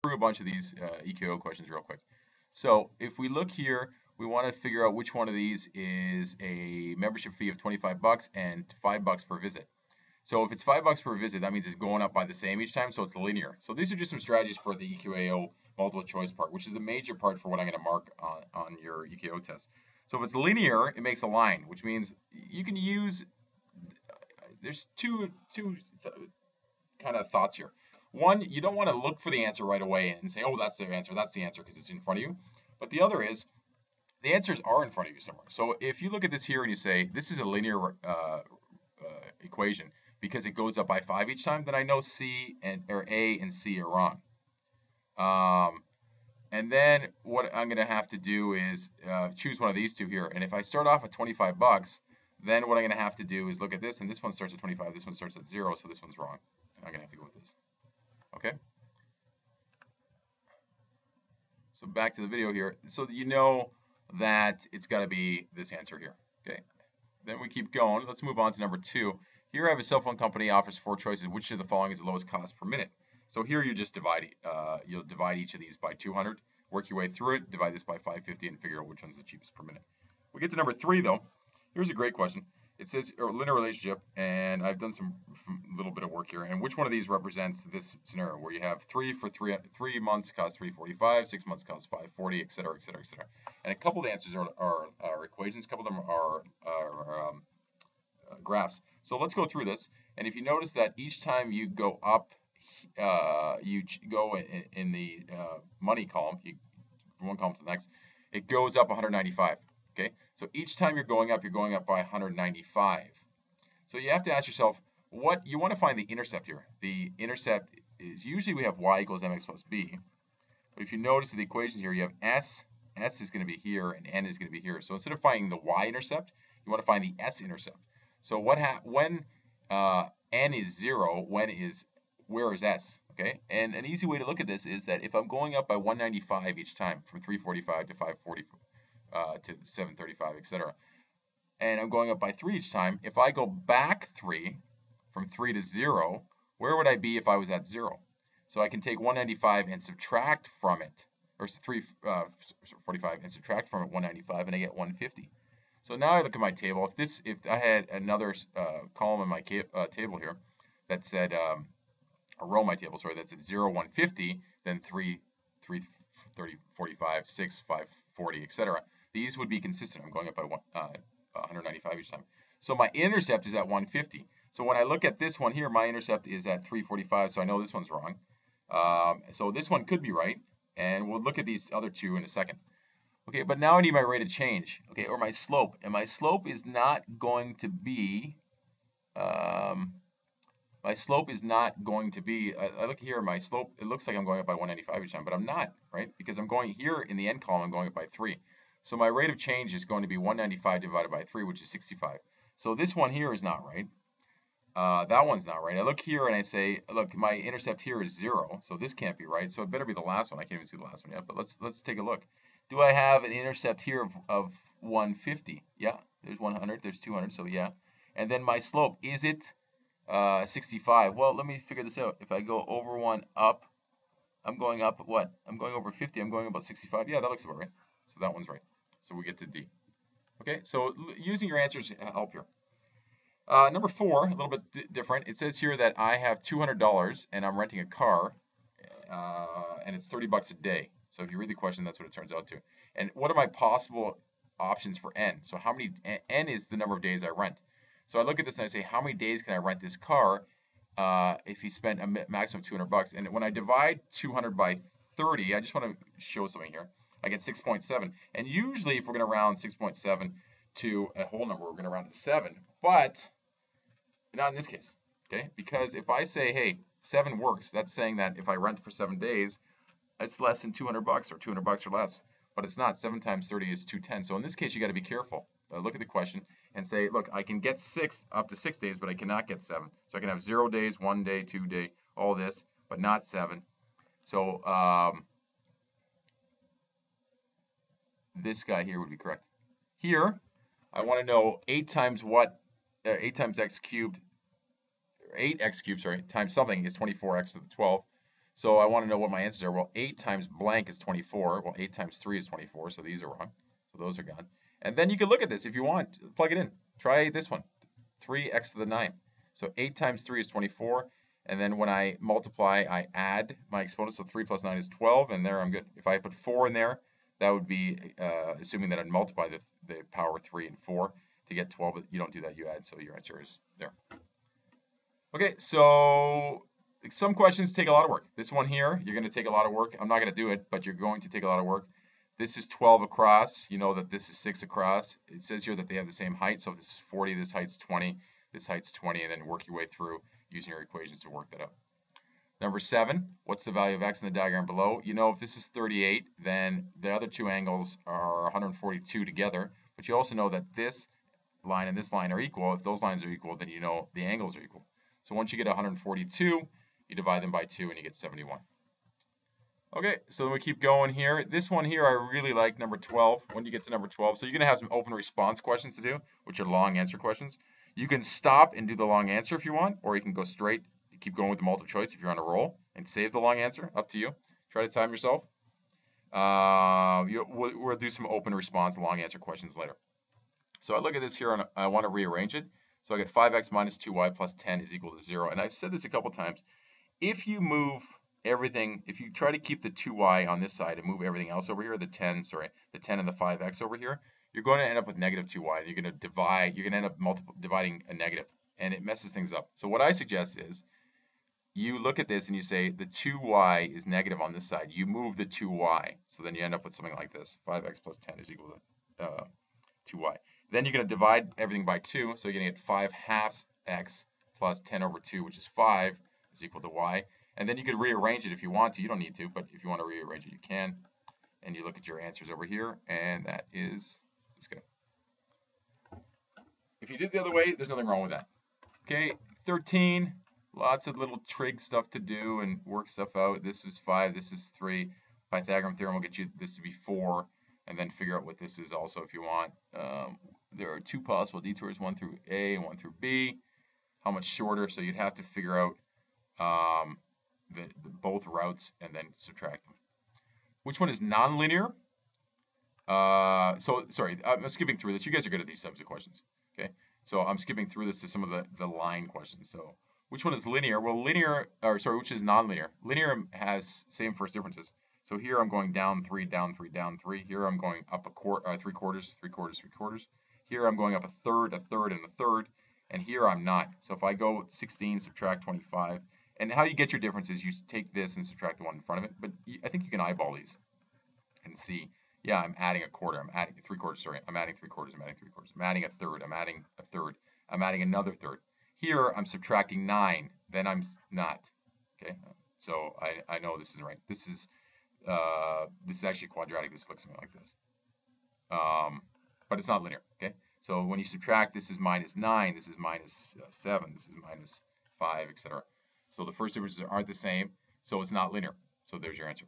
through a bunch of these EQO questions real quick. So if we look here, we want to figure out which one of these is a membership fee of 25 bucks and $5 per visit. So if it's $5 per visit, that means it's going up by the same each time, so it's linear. So these are just some strategies for the EQAO multiple choice part, which is the major part for what I'm going to mark on your EQAO test. So if it's linear, it makes a line, which means you can use, there's two kind of thoughts here. One, you don't want to look for the answer right away and say, oh, that's the answer, because it's in front of you. But the other is, the answers are in front of you somewhere. So if you look at this here and you say, this is a linear equation because it goes up by 5 each time, then I know A and C are wrong. And then what I'm going to have to do is choose one of these two here. And if I start off at 25 bucks, then what I'm going to have to do is look at this, and this one starts at 25, this one starts at 0, so this one's wrong. And I'm going to have to go with this. Okay? So back to the video here. So that you know that it's got to be this answer here. Okay? Then we keep going. Let's move on to number 2. Here I have a cell phone company offers 4 choices. Which of the following is the lowest cost per minute? So here you just divide, you'll divide each of these by 200, work your way through it, divide this by 550, and figure out which one's the cheapest per minute. We get to number 3 though. Here's a great question. It says a linear relationship, and I've done some little bit of work here. And which one of these represents this scenario where you have 3 months cost $345, 6 months cost $540, et cetera, et cetera, et cetera. And a couple of the answers are equations. A couple of them are graphs. So let's go through this. And if you notice that each time you go up, you go in the money column, from one column to the next, it goes up 195. Okay, so each time you're going up by 195. So you have to ask yourself, what you want to find the intercept here. The intercept is usually we have y equals mx plus b. But if you notice the equation here, you have s is going to be here, and n is going to be here. So instead of finding the y-intercept, you want to find the s-intercept. So when n is 0, where is s? Okay, and an easy way to look at this is that if I'm going up by 195 each time, from 345 to 540 to 735, etc., and I'm going up by 3 each time, if I go back 3, from 3 to 0, where would I be if I was at 0? So I can take 195 and subtract from it, or 345 and subtract from it 195, and I get 150. So now I look at my table. If I had another column in my table here that said, a row in my table, sorry, that said 0, 150, then 3, 30, 45, 6, 5, 40, etc. These would be consistent. I'm going up by 195 each time. So my intercept is at 150. So when I look at this one here, my intercept is at 345, so I know this one's wrong. So this one could be right, and we'll look at these other two in a second. Okay, but now I need my rate of change, okay, or my slope. And my slope is not going to be, I look here, my slope, it looks like I'm going up by 195 each time, but I'm not, right? Because I'm going here in the end column, I'm going up by 3. So my rate of change is going to be 195 divided by 3, which is 65. So this one here is not right. That one's not right. I look here and I say, look, my intercept here is 0, so this can't be right. So it better be the last one. I can't even see the last one yet, but let's take a look. Do I have an intercept here of 150? Yeah, there's 100, there's 200, so yeah. And then my slope, is it 65? Well, let me figure this out. If I go over 1 up, I'm going up what? I'm going over 50, I'm going about 65. Yeah, that looks about right. So that one's right. So we get to D. Okay, so using your answers help here. Number 4, a little bit different. It says here that I have $200 and I'm renting a car, and it's $30 a day. So if you read the question, that's what it turns out to. And what are my possible options for N? So how many, N is the number of days I rent. So I look at this and I say, how many days can I rent this car if he spent a maximum of $200? And when I divide 200 by 30, I just want to show something here. I get 6.7. And usually if we're going to round 6.7 to a whole number, we're going to round to 7. But not in this case, okay? Because if I say, hey, 7 works, that's saying that if I rent for 7 days, it's less than $200 or $200 or less. But it's not. 7 times 30 is 210. So in this case, you got to be careful. Look at the question and say, look, I can get 6 up to 6 days, but I cannot get 7. So I can have 0 days, 1 day, 2 day, all this, but not 7. So this guy here would be correct. Here, I want to know 8 times what? 8 times x cubed, 8x cubed, sorry, times something is 24x to the 12. So I want to know what my answers are. Well, 8 times blank is 24. Well, 8 times 3 is 24, so these are wrong. So those are gone. And then you can look at this if you want. Plug it in. Try this one. 3x to the 9. So 8 times 3 is 24. And then when I multiply, I add my exponents. So 3 plus 9 is 12, and there I'm good. If I put 4 in there, that would be assuming that I'd multiply the power 3 and 4 to get 12. But you don't do that, you add. So your answer is there. Okay, so some questions take a lot of work. This one here, you're going to take a lot of work. I'm not going to do it, but you're going to take a lot of work. This is 12 across. You know that this is 6 across. It says here that they have the same height. So if this is 40, this height's 20, this height's 20, and then work your way through using your equations to work that out. Number 7, what's the value of x in the diagram below? You know if this is 38, then the other two angles are 142 together. But you also know that this line and this line are equal. If those lines are equal, then you know the angles are equal. So once you get 142, you divide them by 2 and you get 71. Okay, so then we keep going here. This one here I really like, number 12, when you get to number 12. So you're going to have some open response questions to do, which are long answer questions. You can stop and do the long answer if you want, or you can go straight, keep going with the multiple choice if you're on a roll, and save the long answer. Up to you. Try to time yourself. We'll do some open response long answer questions later. So I look at this here and I want to rearrange it. So I get 5x minus 2y plus 10 is equal to 0. And I've said this a couple times. If you move everything, if you try to keep the 2y on this side and move everything else over here, the 10 and the 5x over here, you're going to end up with negative 2y. You're going to divide, you're going to end up dividing a negative, and it messes things up. So what I suggest is you look at this and you say the 2y is negative on this side. You move the 2y. So then you end up with something like this. 5x plus 10 is equal to 2y. Then you're going to divide everything by 2, so you're going to get 5 halves x plus 10 over 2, which is 5, is equal to y. And then you could rearrange it if you want to. You don't need to, but if you want to rearrange it, you can. And you look at your answers over here, and that is good. If you did the other way, there's nothing wrong with that. Okay, 13, lots of little trig stuff to do and work stuff out. This is 5, this is 3. Pythagorean theorem will get you this to be 4, and then figure out what this is also if you want. There are 2 possible detours, one through A and one through B. How much shorter? So you'd have to figure out both routes and then subtract them. Which one is nonlinear? Sorry, I'm skipping through this. You guys are good at these types of questions. Okay, so I'm skipping through this to some of the line questions. So which one is linear? Well, which is nonlinear? Linear has same first differences. So here I'm going down 3, down 3, down 3. Here I'm going up 3 quarters, 3 quarters, 3 quarters. Here I'm going up a third, and a third. And here I'm not. So if I go 16, subtract 25. And how you get your difference is you take this and subtract the one in front of it. But I think you can eyeball these and see, yeah, I'm adding a quarter. I'm adding 3 quarters, sorry. I'm adding 3 quarters. I'm adding 3 quarters. I'm adding a third. I'm adding a third. I'm adding another third. Here I'm subtracting 9. Then I'm not. Okay, so I know this isn't right. This is actually quadratic. This looks something like this. But it's not linear. Okay, so when you subtract, this is minus 9. This is minus 7. This is minus 5, etc. So the first differences aren't the same, so it's not linear. So there's your answer.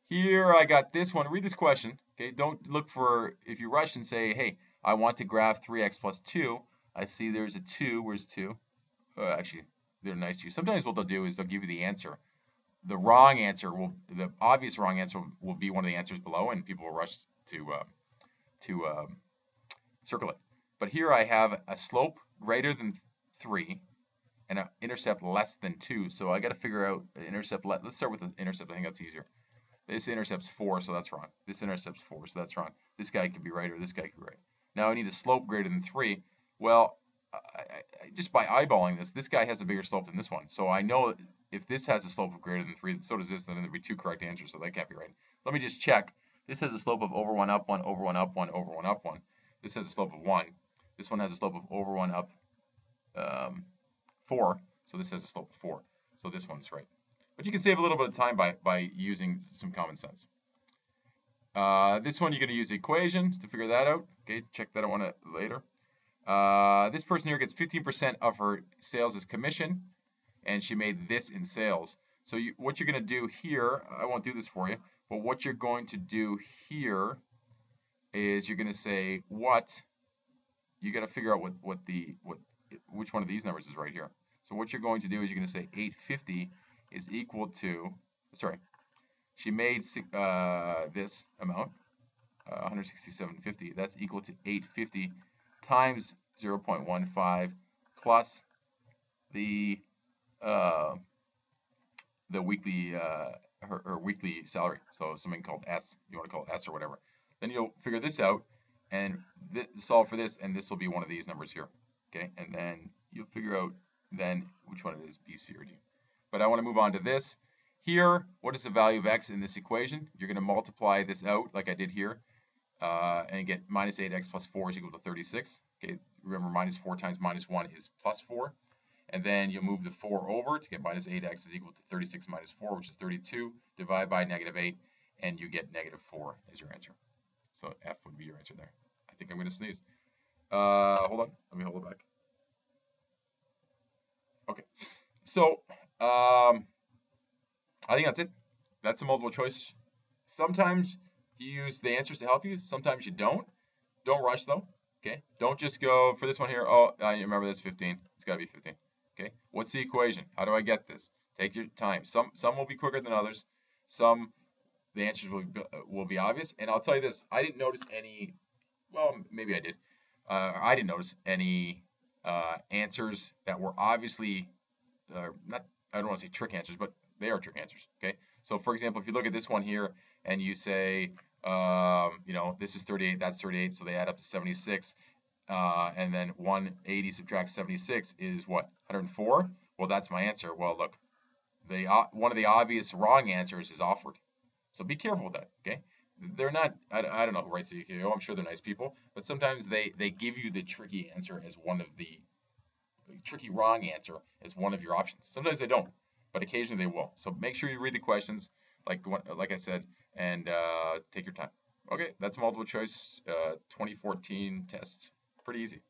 Here I got this one. Read this question. Okay, don't look for, if you rush and say, hey, I want to graph 3x plus 2. I see there's a 2. Where's 2? Actually, they're nice to you. Sometimes what they'll do is they'll give you the answer. The wrong answer the obvious wrong answer will be one of the answers below, and people will rush to circle it. But here I have a slope greater than 3 and an intercept less than 2. So I got to figure out the intercept. Let's start with the intercept. I think that's easier. This intercept's 4, so that's wrong. This intercept's 4, so that's wrong. This guy could be right, or this guy could be right. Now I need a slope greater than 3. Well, just by eyeballing this guy has a bigger slope than this one. So I know if this has a slope of greater than 3, so does this, then there'd be 2 correct answers, so that can't be right. Let me just check. This has a slope of over 1 up 1, over 1 up 1, over 1 up 1. This has a slope of 1. This one has a slope of over 1 up 4. So this has a slope of 4. So this one's right. But you can save a little bit of time by using some common sense. This one you're going to use the equation to figure that out. Okay, check that out later. This person here gets 15% of her sales as commission, and she made this in sales. So what you're going to do here, I won't do this for you, but what you're going to do here is you're going to say what. You got to figure out which one of these numbers is right here. So what you're going to do is you're going to say 850 is equal to, sorry, she made this amount, 167.50. That's equal to 850 times 0.15 plus the weekly her weekly salary. So something called S. You want to call it S or whatever. Then you'll figure this out and solve for this, and this will be one of these numbers here. Okay, and then you'll figure out then which one it is, B, C, or D. But I want to move on to this. Here, what is the value of x in this equation? You're going to multiply this out like I did here, and get minus 8x plus 4 is equal to 36. Okay, remember minus 4 times minus 1 is plus 4. And then you'll move the 4 over to get minus 8x is equal to 36 minus 4, which is 32. Divide by negative 8, and you get negative 4 as your answer. So F would be your answer there. I think I'm going to sneeze. Hold on. Let me hold it back. Okay. So I think that's it. That's a multiple choice. Sometimes you use the answers to help you. Sometimes you don't. Don't rush though. Okay. Don't just go for this one here. Oh, I remember this 15. It's got to be 15. Okay. What's the equation? How do I get this? Take your time. Some will be quicker than others. Some the answers will be obvious. And I'll tell you this: I didn't notice any. Well, maybe I did. I didn't notice any answers that were obviously not. I don't want to say trick answers, but they are trick answers. Okay. So for example, if you look at this one here and you say, you know, this is 38, that's 38, so they add up to 76. And then 180 subtract 76 is what? 104? Well, that's my answer. Well, look, one of the obvious wrong answers is offered. So be careful with that, okay? They're not, I don't know who writes the EQAO. I'm sure they're nice people, but sometimes they give you the tricky answer as one of the tricky wrong answer as one of your options. Sometimes they don't, but occasionally they will. So make sure you read the questions, like I said, and take your time. Okay, that's multiple choice 2014 test. Pretty easy.